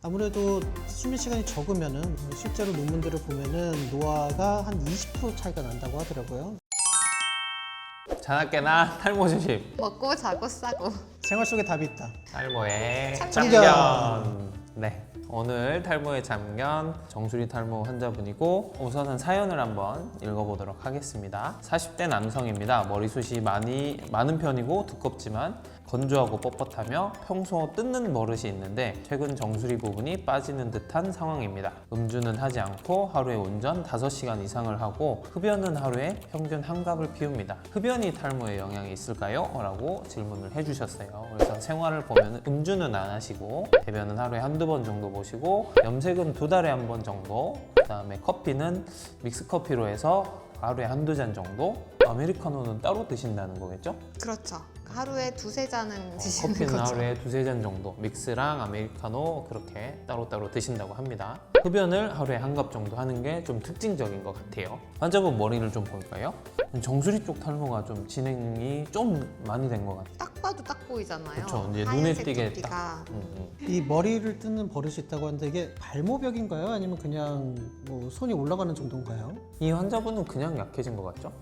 아무래도 수면 시간이 적으면은 실제로 논문들을 보면은 노화가 한 20% 차이가 난다고 하더라고요. 자나깨나 탈모 주심 먹고 자고 싸고. 생활 속에 답이 있다. 탈모의 참견. 참견. 네, 오늘 탈모의 참견 정수리 탈모 환자분이고 우선은 사연을 한번 읽어보도록 하겠습니다. 40대 남성입니다. 머리숱이 많은 편이고 두껍지만 건조하고 뻣뻣하며 평소 뜯는 버릇이 있는데 최근 정수리 부분이 빠지는 듯한 상황입니다. 음주는 하지 않고 하루에 운전 5시간 이상을 하고 흡연은 하루에 평균 한 갑을 피웁니다. 흡연이 탈모에 영향이 있을까요? 라고 질문을 해주셨어요. 그래서 생활을 보면 음주는 안 하시고 대변은 하루에 한두 번 정도 보시고 염색은 2달에 한 번 정도, 그 다음에 커피는 믹스커피로 해서 하루에 한두 잔 정도, 아메리카노는 따로 드신다는 거겠죠? 그렇죠. 하루에 2-3잔은 드시는 커피는 거죠. 하루에 2-3잔 정도, 믹스랑 아메리카노 그렇게 따로따로 드신다고 합니다. 흡연을 하루에 한 갑 정도 하는 게 좀 특징적인 것 같아요. 환자분 머리를 좀 볼까요? 정수리 쪽 탈모가 좀 진행이 좀 많이 된 것 같아요. 딱 봐도 딱 보이잖아요. 그쵸, 이제 눈에 하얀색 띄게 두피가. 딱. 이 머리를 뜯는 버릇이 있다고 하는데 이게 발모벽인가요? 아니면 그냥 뭐 손이 올라가는 정도인가요? 이 환자분은 그냥 약해진 것 같죠?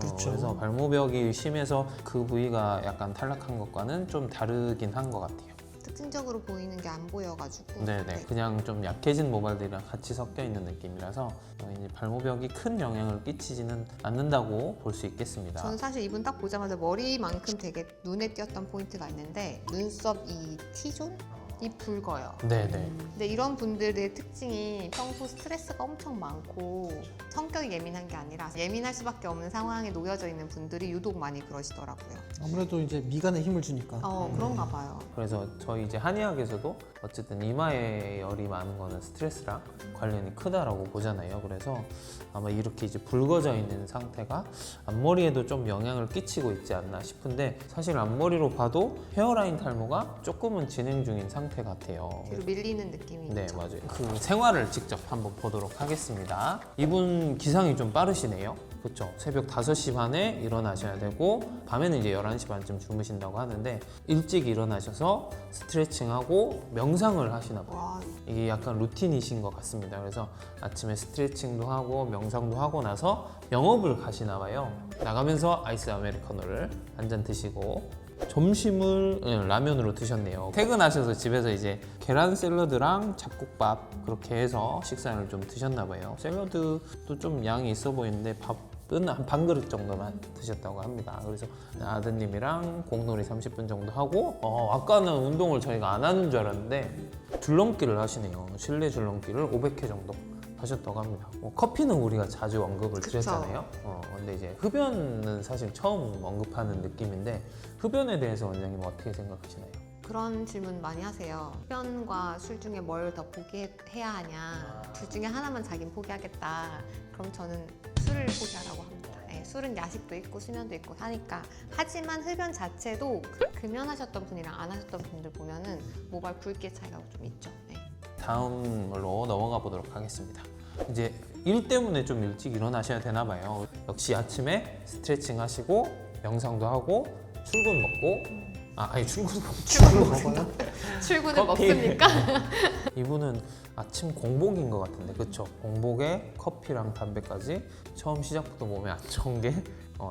그렇죠. 그래서 발모벽이 심해서 그 부위가 약간 탈락한 것과는 좀 다르긴 한 것 같아요. 특징적으로 보이는 게 안 보여가지고. 네네, 네. 그냥 좀 약해진 모발들이랑 같이 섞여 있는 느낌이라서 이제 발모벽이 큰 영향을 끼치지는 않는다고 볼 수 있겠습니다. 저는 사실 이분 딱 보자마자 머리만큼 되게 눈에 띄었던 포인트가 있는데 눈썹 이 T존? 이 붉어요. 네네. 근데 이런 분들의 특징이 평소 스트레스가 엄청 많고 성격이 예민한 게 아니라 예민할 수밖에 없는 상황에 놓여져 있는 분들이 유독 많이 그러시더라고요. 아무래도 이제 미간에 힘을 주니까. 그런가 봐요. 그래서 저희 이제 한의학에서도 어쨌든 이마에 열이 많은 거는 스트레스랑 관련이 크다라고 보잖아요. 그래서 아마 이렇게 이제 붉어져 있는 상태가 앞머리에도 좀 영향을 끼치고 있지 않나 싶은데 사실 앞머리로 봐도 헤어라인 탈모가 조금은 진행 중인 상태 같아요. 뒤로 밀리는 느낌이 네, 있죠. 맞아요. 그 생활을 직접 한번 보도록 하겠습니다. 이분 기상이 좀 빠르시네요. 그렇죠. 새벽 5시 반에 일어나셔야 되고 밤에는 이제 11시 반쯤 주무신다고 하는데 일찍 일어나셔서 스트레칭하고 명상을 하시나 봐요. 와, 이게 약간 루틴이신 것 같습니다. 그래서 아침에 스트레칭도 하고 명상도 하고 나서 영업을 가시나 봐요. 나가면서 아이스 아메리카노를 한 잔 드시고 점심을 라면으로 드셨네요. 퇴근하셔서 집에서 이제 계란 샐러드랑 잡곡밥 그렇게 해서 식사를 좀 드셨나 봐요. 샐러드도 좀 양이 있어 보이는데 밥은 한 반 그릇 정도만 드셨다고 합니다. 그래서 아드님이랑 공놀이 30분 정도 하고 아까는 운동을 저희가 안 하는 줄 알았는데 줄넘기를 하시네요. 실내 줄넘기를 500회 정도 하셨다고 합니다. 커피는 우리가 자주 언급을 그쵸. 드렸잖아요. 근데 이제 흡연은 사실 처음 언급하는 느낌인데 흡연에 대해서 원장님 어떻게 생각하시나요? 그런 질문 많이 하세요. 흡연과 술 중에 뭘 더 포기해야 하냐. 둘 중에 하나만 자긴 포기하겠다. 그럼 저는 술을 포기하라고 합니다. 네, 술은 야식도 있고 수면도 있고 하니까. 하지만 흡연 자체도 금연하셨던 분이랑 안 하셨던 분들 보면은 모발 굵기 차이가 좀 있죠. 네. 다음으로 넘어가 보도록 하겠습니다. 이제 일 때문에 좀 일찍 일어나셔야 되나 봐요. 역시 아침에 스트레칭 하시고 명상도 하고 출근 먹고 출근 먹어요? 출근을 커피. 먹습니까? 이분은 아침 공복인 것 같은데 그쵸? 공복에 커피랑 담배까지 처음 시작부터 몸에 안 좋은 게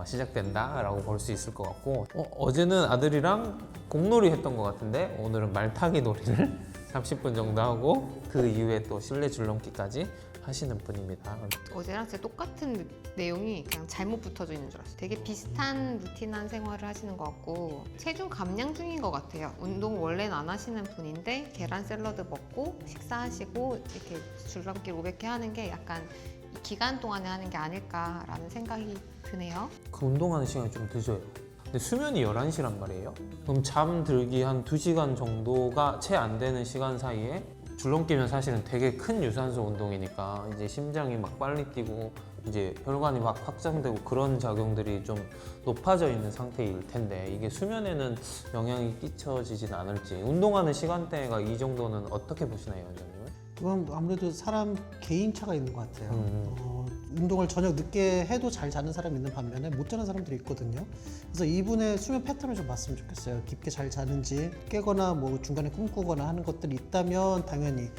시작된다 라고 볼 수 있을 것 같고 어제는 아들이랑 공놀이 했던 것 같은데 오늘은 말타기 놀이를 30분 정도 하고 그 이후에 또 실내 줄넘기까지 하시는 분입니다. 어제랑 진짜 똑같은 내용이 그냥 잘못 붙어져 있는 줄 알았어요. 되게 비슷한 루틴한 생활을 하시는 것 같고 체중 감량 중인 것 같아요. 운동 원래는 안 하시는 분인데 계란 샐러드 먹고 식사하시고 이렇게 줄넘기 500회 하는 게 약간 이 기간 동안에 하는 게 아닐까라는 생각이 드네요. 그 운동하는 시간이 좀 늦어요. 근데 수면이 11시란 말이에요. 그럼 잠들기 한 2시간 정도가 채 안 되는 시간 사이에 줄넘기면 사실은 되게 큰 유산소 운동이니까 이제 심장이 막 빨리 뛰고 이제 혈관이 막 확장되고 그런 작용들이 좀 높아져 있는 상태일 텐데 이게 수면에는 영향이 끼쳐지진 않을지 운동하는 시간대가 이 정도는 어떻게 보시나요, 원장님은? 그건 아무래도 사람 개인차가 있는 것 같아요. 운동을 저녁 늦게 해도 잘 자는 사람이 있는 반면에 못 자는 사람들이 있거든요. 그래서 이분의 수면 패턴을 좀 봤으면 좋겠어요. 깊게 잘 자는지, 깨거나 뭐 중간에 꿈꾸거나 하는 것들이 있다면 당연히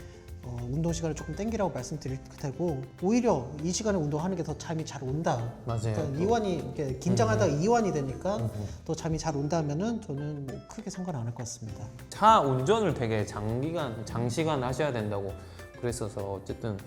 운동 시간을 조금 땡기라고 말씀드릴 테고, 오히려 이 시간에 운동하는 게 더 잠이 잘 온다. 맞아요. 그러니까 이완이 이렇게 긴장하다가 이완이 되니까 더 잠이 잘 온다면은 저는 뭐 크게 상관 안 할 것 같습니다. 차 운전을 되게 장시간 하셔야 된다고 그랬어서 어쨌든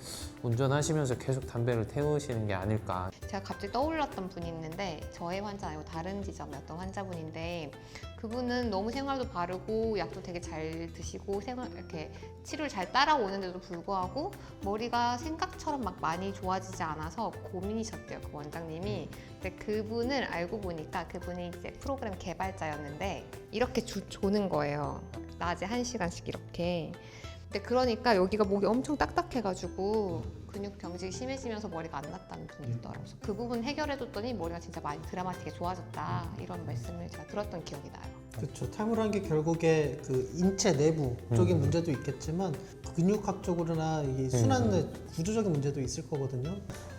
운전하시면서 계속 담배를 태우시는 게 아닐까. 제가 갑자기 떠올랐던 분이 있는데, 저의 환자 아니고 다른 지점이었던 환자분인데, 그분은 너무 생활도 바르고 약도 되게 잘 드시고 이렇게 치료를 잘 따라오는데도 불구하고 머리가 생각처럼 막 많이 좋아지지 않아서 고민이셨대요, 그 원장님이. 근데 그분을 알고 보니까 그분이 이제 프로그램 개발자였는데 이렇게 조는 거예요. 낮에 1시간씩 이렇게. 근데 그러니까 여기가 목이 엄청 딱딱해가지고 근육 경직이 심해지면서 머리가 안 났다는 분이 있더라고요. 그래서 그 부분 해결해줬더니 머리가 진짜 많이 드라마틱하게 좋아졌다, 이런 말씀을 제가 들었던 기억이 나요. 그렇죠. 탈모라는 게 결국에 그 인체 내부 쪽인 문제도 있겠지만 근육학적으로나 이 순환의 구조적인 문제도 있을 거거든요.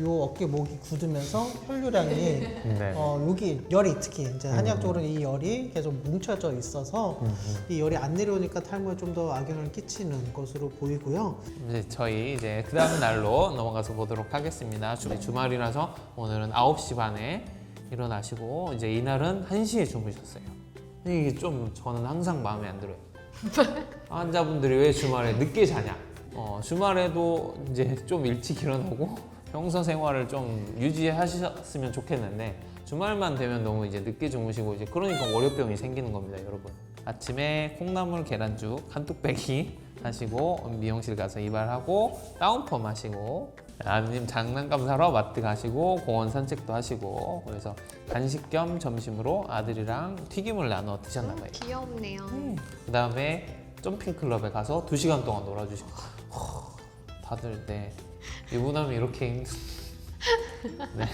요 어깨 목이 굳으면서 혈류량이 네. 여기 열이 특히 이제 한의학적으로는 이 열이 계속 뭉쳐져 있어서 이 열이 안 내려오니까 탈모에 좀 더 악영향을 끼치는 것으로 보이고요. 이제 저희 이제 그 다음 날로 넘어가서 보도록 하겠습니다. 주말이라서 오늘은 9시 반에 일어나시고 이제 이날은 1시에 주무셨어요. 이게 좀 저는 항상 마음에 안 들어요. 환자분들이 왜 주말에 늦게 자냐? 주말에도 이제 좀 일찍 일어나고 평소 생활을 좀 유지하셨으면 좋겠는데 주말만 되면 너무 이제 늦게 주무시고 이제 그러니까 월요병이 생기는 겁니다, 여러분. 아침에 콩나물 계란죽 한 뚝배기 하시고 미용실 가서 이발하고 다운펌 하시고, 아드님 장난감 사러 마트 가시고 공원 산책도 하시고, 그래서 간식 겸 점심으로 아들이랑 튀김을 나눠 드셨나 봐요. 귀엽네요. 그 다음에 점핑클럽에 가서 2시간 동안 놀아주시고. 다들 네, 유부남이 이렇게 네,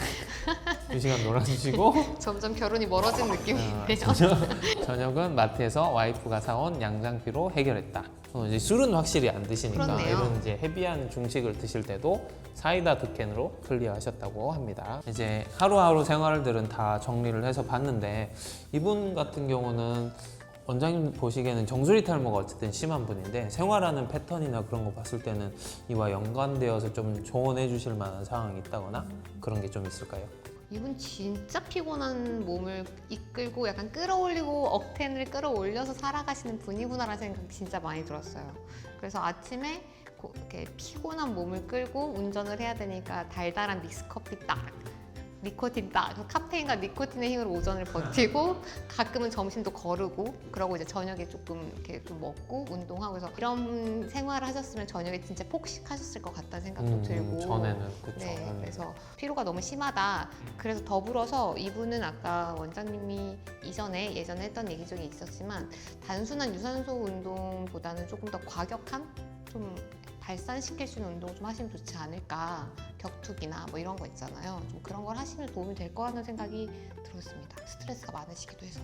2시간 놀아주시고 점점 결혼이 멀어진 느낌이네요. 저녁은 마트에서 와이프가 사온 양장피로 해결했다. 이제 술은 확실히 안 드시니까 그렇네요. 이런 이제 헤비한 중식을 드실 때도 사이다 2캔으로 클리어하셨다고 합니다. 이제 하루하루 생활들은 다 정리를 해서 봤는데, 이분 같은 경우는 원장님 보시기에는 정수리 탈모가 어쨌든 심한 분인데 생활하는 패턴이나 그런 거 봤을 때는 이와 연관되어서 좀 조언해 주실 만한 상황이 있다거나 그런 게 좀 있을까요? 이분 진짜 피곤한 몸을 이끌고 약간 끌어올리고 억텐을 끌어올려서 살아가시는 분이구나라는 생각이 진짜 많이 들었어요. 그래서 아침에 이렇게 피곤한 몸을 끌고 운전을 해야 되니까 달달한 믹스커피 딱, 니코틴 딱, 카페인과 니코틴의 힘으로 오전을 버티고 가끔은 점심도 거르고, 그러고 이제 저녁에 조금 이렇게 좀 먹고 운동하고, 그래서 이런 생활을 하셨으면 저녁에 진짜 폭식하셨을 것 같다는 생각도 들고. 전에는 그렇죠. 네, 그래서 피로가 너무 심하다. 그래서 더불어서 이분은 아까 원장님이 예전에 했던 얘기 중에 있었지만, 단순한 유산소 운동보다는 조금 더 과격한, 좀 발산시킬 수 있는 운동을 좀 하시면 좋지 않을까. 격투기나 뭐 이런 거 있잖아요. 좀 그런 걸 하시면 도움이 될 거라는 생각이 들었습니다. 스트레스가 많으시기도 해서.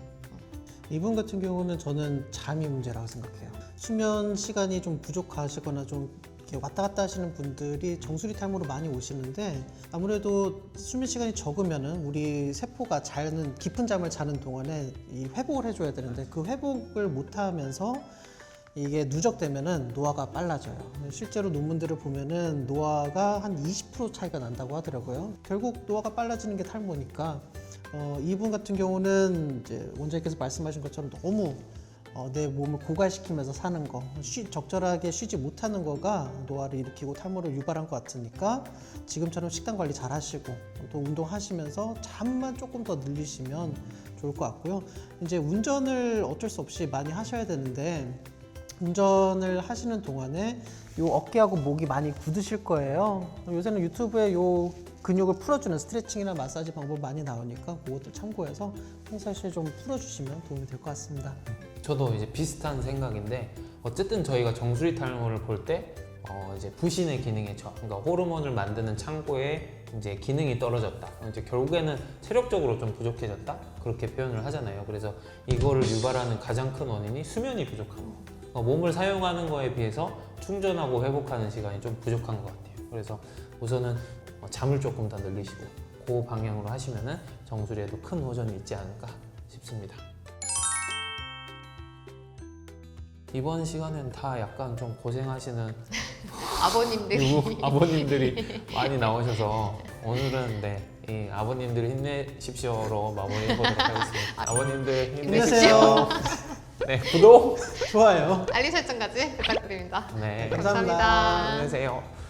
이분 같은 경우는 저는 잠이 문제라고 생각해요. 수면 시간이 좀 부족하시거나 좀 이렇게 왔다 갔다 하시는 분들이 정수리 탈모로 많이 오시는데, 아무래도 수면 시간이 적으면은 우리 세포가 깊은 잠을 자는 동안에 이 회복을 해줘야 되는데, 그 회복을 못 하면서 이게 누적되면은 노화가 빨라져요. 실제로 논문들을 보면은 노화가 한 20% 차이가 난다고 하더라고요. 결국 노화가 빨라지는 게 탈모니까 이분 같은 경우는 이제 원장님께서 말씀하신 것처럼 너무 내 몸을 고갈시키면서 사는 거, 적절하게 쉬지 못하는 거가 노화를 일으키고 탈모를 유발한 것 같으니까 지금처럼 식단 관리 잘 하시고 또 운동하시면서 잠만 조금 더 늘리시면 좋을 것 같고요. 이제 운전을 어쩔 수 없이 많이 하셔야 되는데, 운전을 하시는 동안에 요 어깨하고 목이 많이 굳으실 거예요. 요새는 유튜브에 요 근육을 풀어주는 스트레칭이나 마사지 방법 많이 나오니까 그것들 참고해서 평상시에 좀 풀어주시면 도움이 될 것 같습니다. 저도 이제 비슷한 생각인데, 어쨌든 저희가 정수리 탈모를 볼 때 이제 부신의 기능에 그러니까 호르몬을 만드는 창고에 이제 기능이 떨어졌다. 이제 결국에는 체력적으로 좀 부족해졌다. 그렇게 표현을 하잖아요. 그래서 이거를 유발하는 가장 큰 원인이 수면이 부족한 거. 몸을 사용하는 거에 비해서 충전하고 회복하는 시간이 좀 부족한 것 같아요. 그래서 우선은 잠을 조금 더 늘리시고 그 방향으로 하시면은 정수리에도 큰 호전이 있지 않을까 싶습니다. 이번 시간엔 다 약간 좀 고생하시는 아버님들이 아버님들이 많이 나오셔서 오늘은 네, 이 아버님들 힘내십시오로 마무리해보도록 하겠습니다. 아버님들 힘내십시오. 안녕하세요. 네, 구독. 좋아요. 알림 설정까지 부탁드립니다. 네, 감사합니다. 감사합니다. 힘내세요.